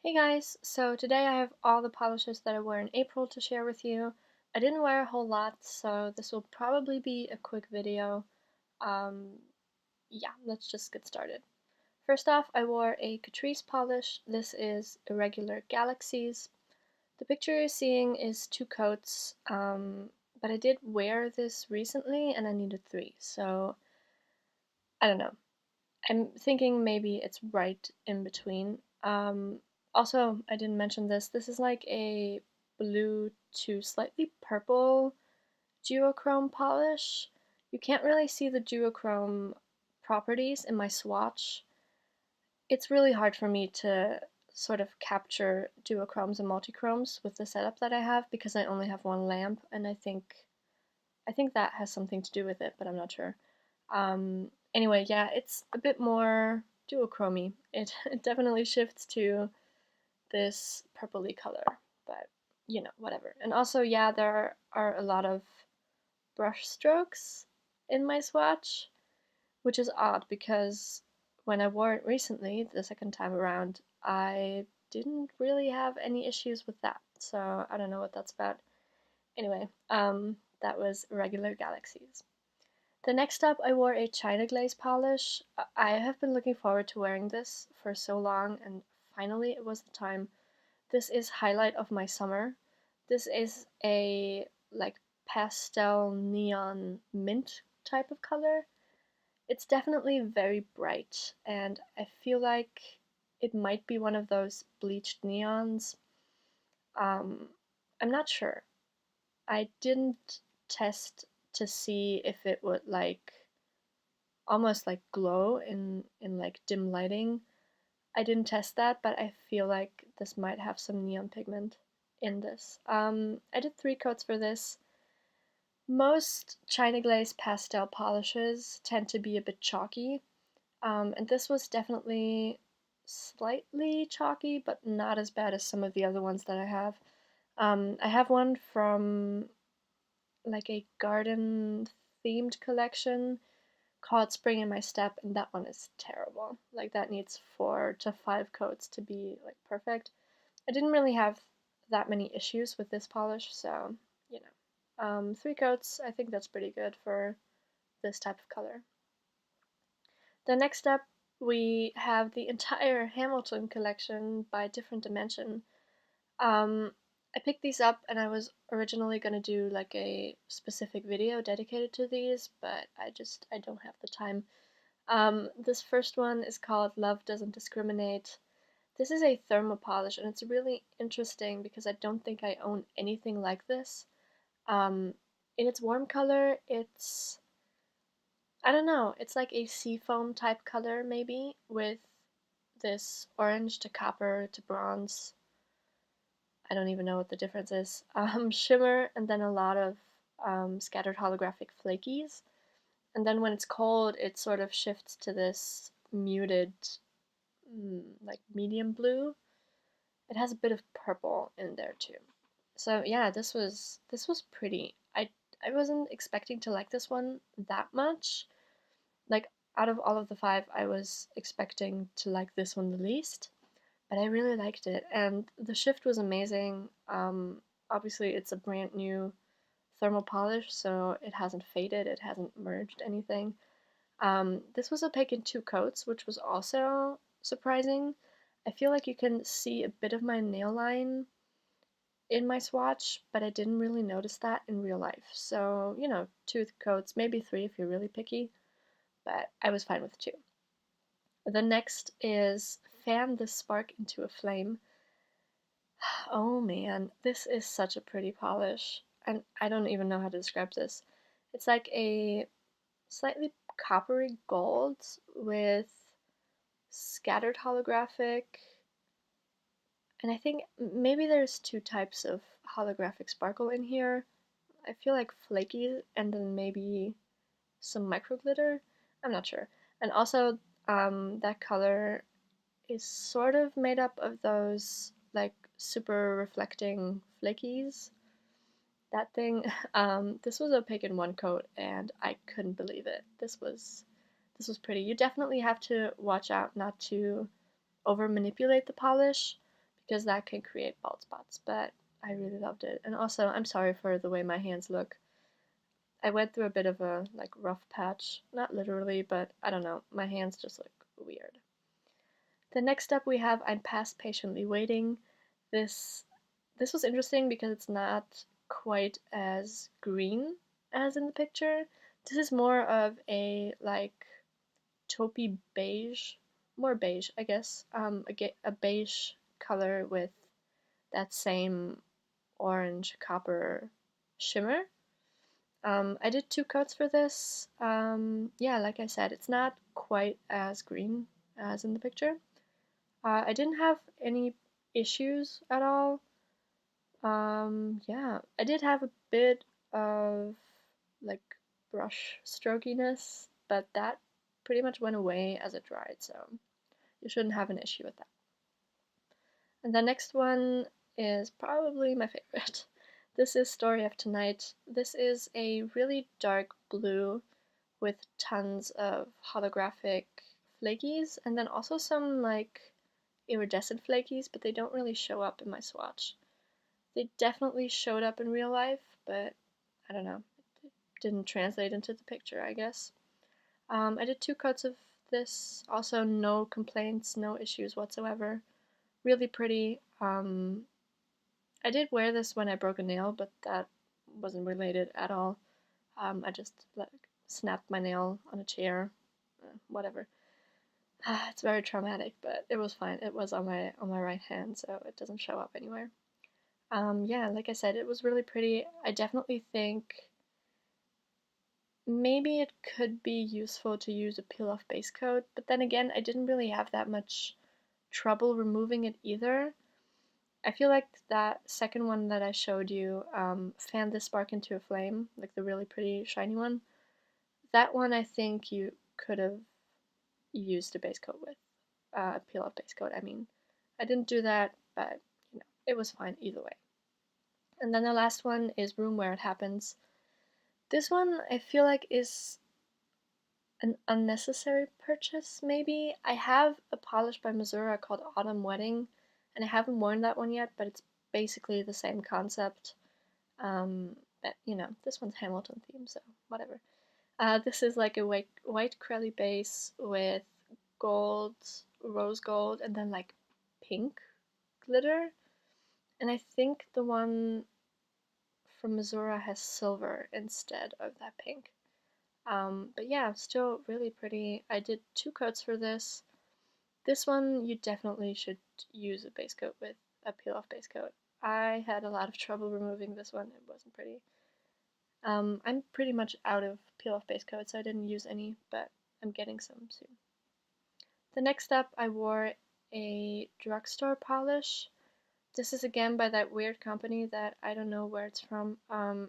Hey guys, so today I have all the polishes that I wore in April to share with you. I didn't wear a whole lot, so this will probably be a quick video. Um, yeah, let's just get started. First off, I wore a Catrice polish. This is Irregular Galaxies. The picture you're seeing is 2 coats, but I did wear this recently and I needed 3, so I don't know. I'm thinking maybe it's right in between. Also, I didn't mention this. This is like a blue to slightly purple duochrome polish. You can't really see the duochrome properties in my swatch. It's really hard for me to sort of capture duochromes and multichromes with the setup that I have because I only have one lamp, and I think that has something to do with it, but I'm not sure. Anyway, yeah, it's a bit more duochromy. It definitely shifts to this purpley color, but you know, whatever. And also, yeah, there are a lot of brush strokes in my swatch, which is odd because when I wore it recently, the second time around, I didn't really have any issues with that. So I don't know what that's about. Anyway, that was Regular Galaxies. The next up, I wore a China Glaze polish. I have been looking forward to wearing this for so long, and finally it was the time. This is highlight of my summer. This is a like pastel neon mint type of color. It's definitely very bright, and I feel like it might be one of those bleached neons. Um, I'm not sure. I didn't test to see if it would like almost like glow in like dim lighting. I didn't test that, but I feel like this might have some neon pigment in this. I did 3 coats for this. Most China Glaze pastel polishes tend to be a bit chalky, and this was definitely slightly chalky, but not as bad as some of the other ones that I have. I have one from like a garden themed collection called Spring in My Step, and that one is terrible. Like, that needs 4 to 5 coats to be like perfect. I didn't really have that many issues with this polish, so you know. 3 coats, I think that's pretty good for this type of color. The next up, we have the entire Hamilton collection by Different Dimension. I picked these up and I was originally going to do like a specific video dedicated to these, but I don't have the time. This first one is called Love Doesn't Discriminate. This is a thermopolish, and it's really interesting because I don't think I own anything like this. Um, in its warm color, I don't know, it's like a seafoam type color maybe, with this orange to copper to bronze. I don't even know what the difference is. Shimmer, and then a lot of scattered holographic flakies. And then when it's cold, it sort of shifts to this muted, like medium blue. It has a bit of purple in there too. So yeah, this was pretty. I wasn't expecting to like this one that much. Like, out of all of the 5, I was expecting to like this one the least, but I really liked it, and the shift was amazing. Obviously, it's a brand new thermal polish, so it hasn't faded, it hasn't merged anything. This was opaque in 2 coats, which was also surprising. I feel like you can see a bit of my nail line in my swatch, but I didn't really notice that in real life. So, you know, 2 coats, maybe 3 if you're really picky, but I was fine with 2. The next is Fan the Spark into a Flame. Oh man, this is such a pretty polish, and I don't even know how to describe this. It's like a slightly coppery gold with scattered holographic, and I think maybe there's 2 types of holographic sparkle in here. I feel like flaky and then maybe some micro glitter. I'm not sure. And also, that color is sort of made up of those like super reflecting flakies. That thing. This was opaque in 1 coat, and I couldn't believe it. This was pretty. You definitely have to watch out not to over manipulate the polish because that can create bald spots, but I really loved it. And also, I'm sorry for the way my hands look. I went through a bit of a like rough patch, not literally, but I don't know, my hands just look weird. The next up we have I'm Past Patiently Waiting. This this was interesting because it's not quite as green as in the picture. This is more of a like taupey beige, more beige, I guess. A beige color with that same orange copper shimmer. I did 2 coats for this. Yeah, like I said, it's not quite as green as in the picture. I didn't have any issues at all. Yeah, I did have a bit of like brush strokiness, but that pretty much went away as it dried, so you shouldn't have an issue with that. And the next one is probably my favorite. This is Story of Tonight. This is a really dark blue with tons of holographic flakies, and then also some like iridescent flakies, but they don't really show up in my swatch. They definitely showed up in real life, but I don't know. It didn't translate into the picture, I guess. I did 2 coats of this. Also, no complaints, no issues whatsoever. Really pretty. I did wear this when I broke a nail, but that wasn't related at all. I just like snapped my nail on a chair, whatever. It's very traumatic, but it was fine. It was on my right hand, so it doesn't show up anywhere. Yeah, like I said, it was really pretty. I definitely think maybe it could be useful to use a peel-off base coat, but then again, I didn't really have that much trouble removing it either. I feel like that second one that I showed you, Fan This Spark Into a Flame, like the really pretty shiny one, that one I think you could have used a base coat with, a peel-off base coat, I mean. I didn't do that, but, you know, it was fine either way. And then the last one is Room Where It Happens. This one I feel like is an unnecessary purchase, maybe. I have a polish by Missoura called Autumn Wedding, and I haven't worn that one yet, but it's basically the same concept. But, you know, this one's Hamilton themed, so whatever. This is like a white crelly base with gold, rose gold, and then like pink glitter. And I think the one from Missoura has silver instead of that pink. But yeah, still really pretty. I did 2 coats for this. This one you definitely should use a base coat with, a peel-off base coat. I had a lot of trouble removing this one. It wasn't pretty. I'm pretty much out of peel-off base coats, so I didn't use any, but I'm getting some soon. The next up, I wore a drugstore polish. This is again by that weird company that I don't know where it's from.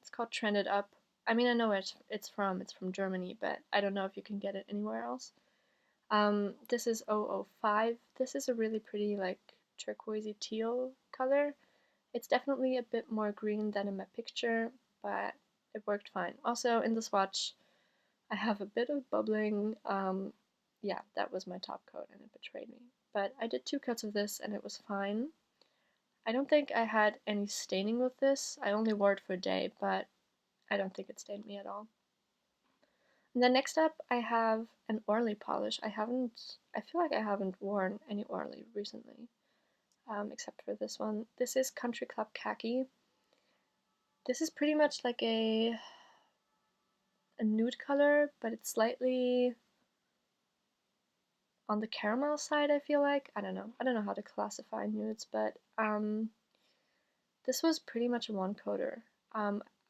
It's called Trended Up. I mean, I know where it's from. It's from Germany, but I don't know if you can get it anywhere else. This is 005. This is a really pretty, like, turquoisey teal color. It's definitely a bit more green than in my picture, but it worked fine. Also, in the swatch, I have a bit of bubbling. Yeah, that was my top coat and it betrayed me. But I did 2 coats of this and it was fine. I don't think I had any staining with this. I only wore it for a day, but I don't think it stained me at all. And then next up, I have an Orly polish. I feel like I haven't worn any Orly recently, except for this one. This is Country Club Khaki. This is pretty much like a nude color, but it's slightly on the caramel side, I feel like. I don't know how to classify nudes, but this was pretty much a 1-coater.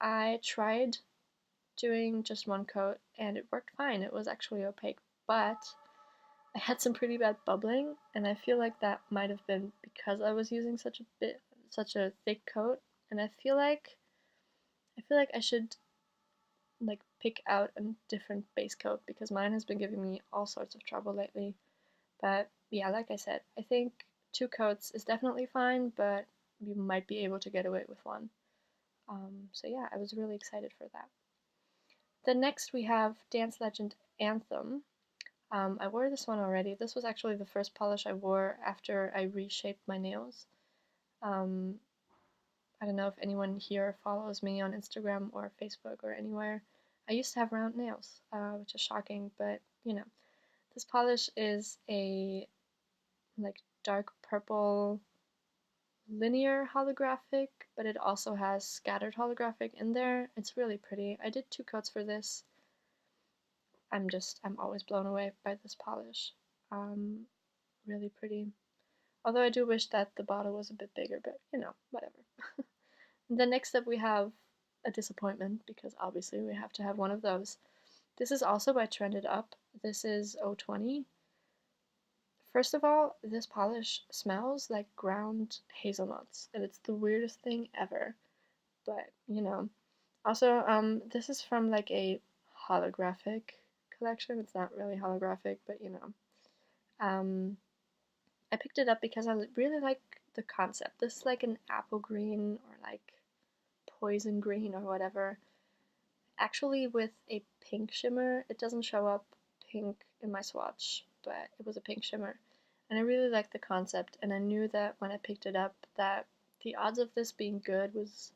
I tried doing just 1 coat and it worked fine. It was actually opaque, but I had some pretty bad bubbling, and I feel like that might have been because I was using such a thick coat, and I feel like I should like pick out a different base coat because mine has been giving me all sorts of trouble lately. But yeah, like I said, I think 2 coats is definitely fine, but you might be able to get away with 1. So yeah, I was really excited for that. Then next we have Dance Legend Anthem. I wore this one already. This was actually the first polish I wore after I reshaped my nails. I don't know if anyone here follows me on Instagram or Facebook or anywhere. I used to have round nails, which is shocking, but you know. This polish is a like dark purple linear holographic, but it also has scattered holographic in there. It's really pretty. I did 2 coats for this. I'm always blown away by this polish. Really pretty. Although I do wish that the bottle was a bit bigger, but you know, whatever. Then next up we have a disappointment, because obviously we have to have one of those. This is also by Trended Up. This is 020. First of all, this polish smells like ground hazelnuts, and it's the weirdest thing ever. But, you know. Also, this is from like a holographic collection. It's not really holographic, but you know. I picked it up because I really like the concept. This is like an apple green or like poison green or whatever. Actually with a pink shimmer. It doesn't show up pink in my swatch, but it was a pink shimmer. And I really liked the concept, and I knew that when I picked it up that the odds of this being good was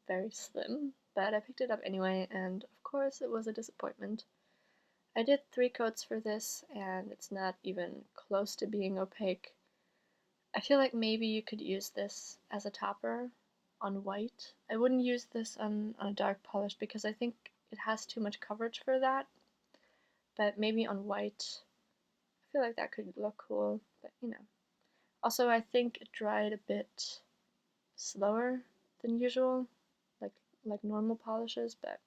very slim, but I picked it up anyway, and of course it was a disappointment. I did 3 coats for this, and it's not even close to being opaque. I feel like maybe you could use this as a topper on white. I wouldn't use this on a dark polish because I think it has too much coverage for that, but maybe on white, I feel like that could look cool, but you know. Also, I think it dried a bit slower than usual, like normal polishes, but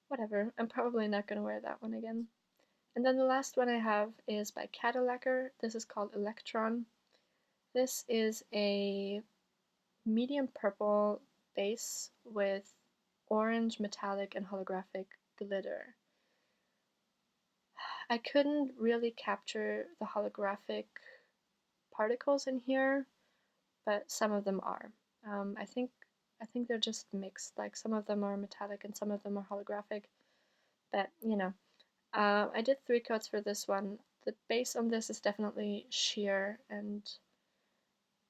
whatever. I'm probably not going to wear that one again. And then the last one I have is by Cadillacquer. This is called Electron. This is a medium purple base with orange, metallic, and holographic glitter. I couldn't really capture the holographic particles in here, but some of them are. I think they're just mixed. Like some of them are metallic and some of them are holographic. But you know, I did 3 coats for this one. The base on this is definitely sheer, and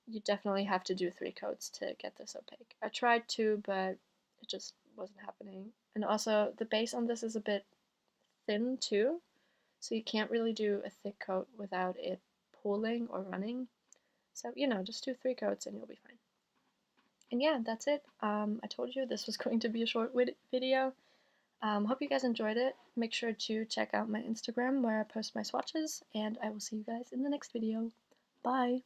you definitely have to do 3 coats to get this opaque. I tried to, but it just wasn't happening. And also, the base on this is a bit thin too, so you can't really do a thick coat without it pooling or running. So, you know, just do 3 coats and you'll be fine. And yeah, that's it. I told you this was going to be a short video. Hope you guys enjoyed it. Make sure to check out my Instagram where I post my swatches, and I will see you guys in the next video. Bye!